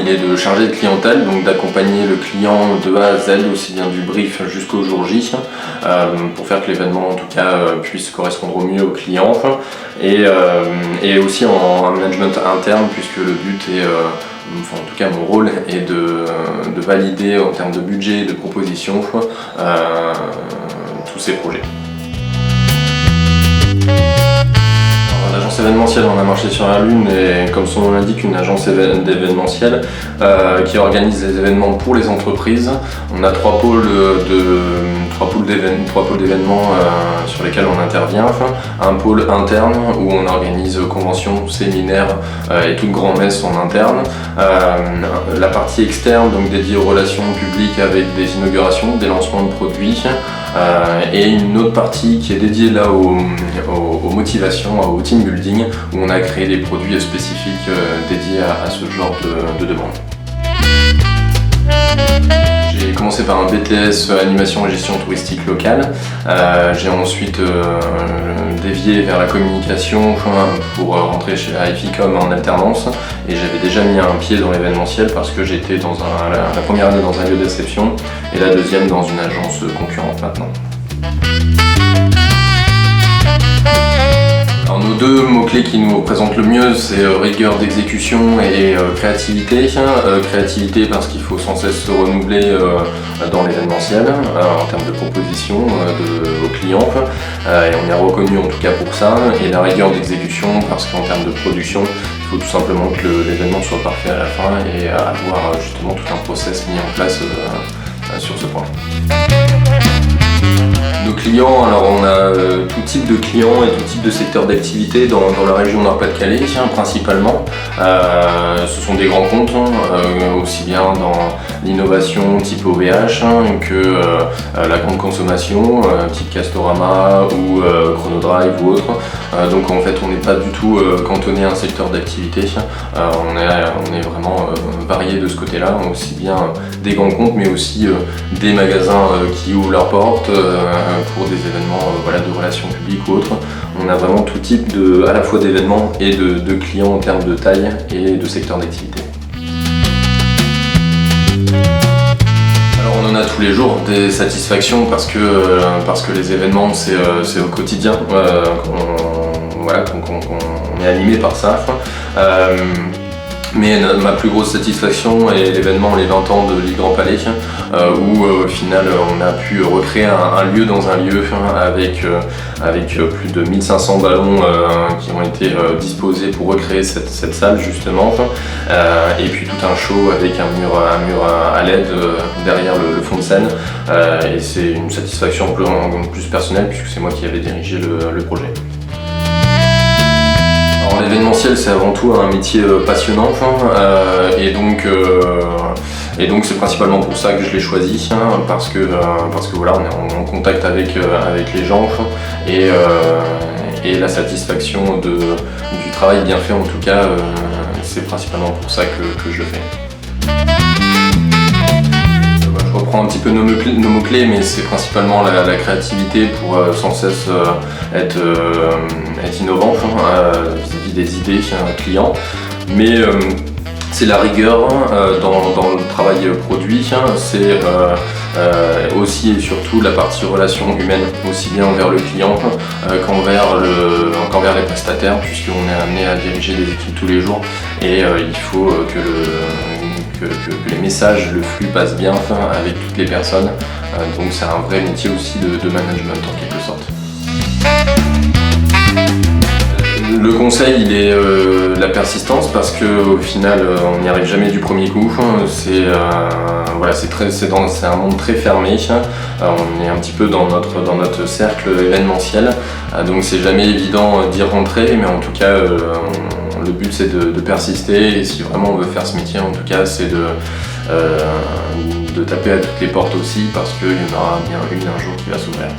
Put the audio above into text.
il est de chargé de clientèle, donc d'accompagner le client de A à Z, aussi bien du brief jusqu'au jour J, pour faire que l'événement en tout cas puisse correspondre au mieux au client, et aussi en management interne, puisque le but est, enfin en tout cas mon rôle est de valider en termes de budget et de propositions tous ces projets. L'agence événementielle, on a marché sur la Lune, et comme son nom l'indique, une agence d'événementiel qui organise des événements pour les entreprises. On a trois pôles d'événements sur lesquels on intervient. Un pôle interne où on organise conventions, séminaires et toute grand-messe en interne. La partie externe, donc dédiée aux relations publiques avec des inaugurations, des lancements de produits. Et une autre partie qui est dédiée là aux motivations, au team building, où on a créé des produits spécifiques dédiés à ce genre de demande. J'ai commencé par un BTS animation et gestion touristique locale. J'ai ensuite dévié vers la communication pour rentrer chez IFICOM en alternance, et j'avais déjà mis un pied dans l'événementiel parce que j'étais la première année dans un lieu d'exception et la deuxième dans une agence concurrente maintenant. Alors, nos deux mots-clés qui nous représentent le mieux, c'est rigueur d'exécution et créativité. Créativité parce qu'il faut sans cesse se renouveler dans l'événementiel en termes de propositions aux clients, et on est reconnu en tout cas pour ça. Et la rigueur d'exécution parce qu'en termes de production, il faut tout simplement que l'événement soit parfait à la fin et avoir justement tout un process mis en place sur ce point. Nos clients, alors on a tout type de clients et tout type de secteur d'activité dans la région Nord-Pas-de-Calais principalement. Ce sont des grands comptes, aussi bien dans l'innovation type OVH que la grande consommation, type Castorama ou Chronodrive ou autre. Donc en fait on n'est pas du tout cantonné à un secteur d'activité. On est vraiment varié de ce côté-là, aussi bien des grands comptes mais aussi des magasins qui ouvrent leurs portes pour des événements de relations publiques ou autres. On a vraiment tout type à la fois d'événements et de clients en termes de taille et de secteur d'activité. Alors on en a tous les jours des satisfactions parce que les événements c'est au quotidien qu'on est animé par ça. Mais ma plus grosse satisfaction est l'événement Les 20 ans de l'île Grand Palais, où au final on a pu recréer un lieu dans un lieu avec plus de 1500 ballons qui ont été disposés pour recréer cette salle justement, et puis tout un show avec un mur à LED derrière le fond de scène, et c'est une satisfaction plus personnelle puisque c'est moi qui avais dirigé le projet. L'événementiel c'est avant tout un métier passionnant, et donc c'est principalement pour ça que je l'ai choisi, parce que voilà, on est en contact avec les gens, et la satisfaction du travail bien fait en tout cas, c'est principalement pour ça que je le fais. Je reprends un petit peu nos mots-clés, mais c'est principalement la créativité pour sans cesse être innovant vis-à-vis des idées clients. Mais c'est la rigueur dans le travail produit, c'est aussi et surtout la partie relation humaine, aussi bien envers le client qu'envers les prestataires, puisqu'on est amené à diriger des équipes tous les jours, et il faut que les messages, le flux passe bien avec toutes les personnes. Donc c'est un vrai métier aussi de management en quelque sorte. Le conseil, il est la persistance, parce qu'au final on n'y arrive jamais du premier coup. C'est un monde très fermé. On est un petit peu dans notre cercle événementiel, donc c'est jamais évident d'y rentrer, mais en tout cas le but c'est de persister, et si vraiment on veut faire ce métier en tout cas c'est de taper à toutes les portes aussi, parce qu'il y en aura bien une un jour qui va s'ouvrir.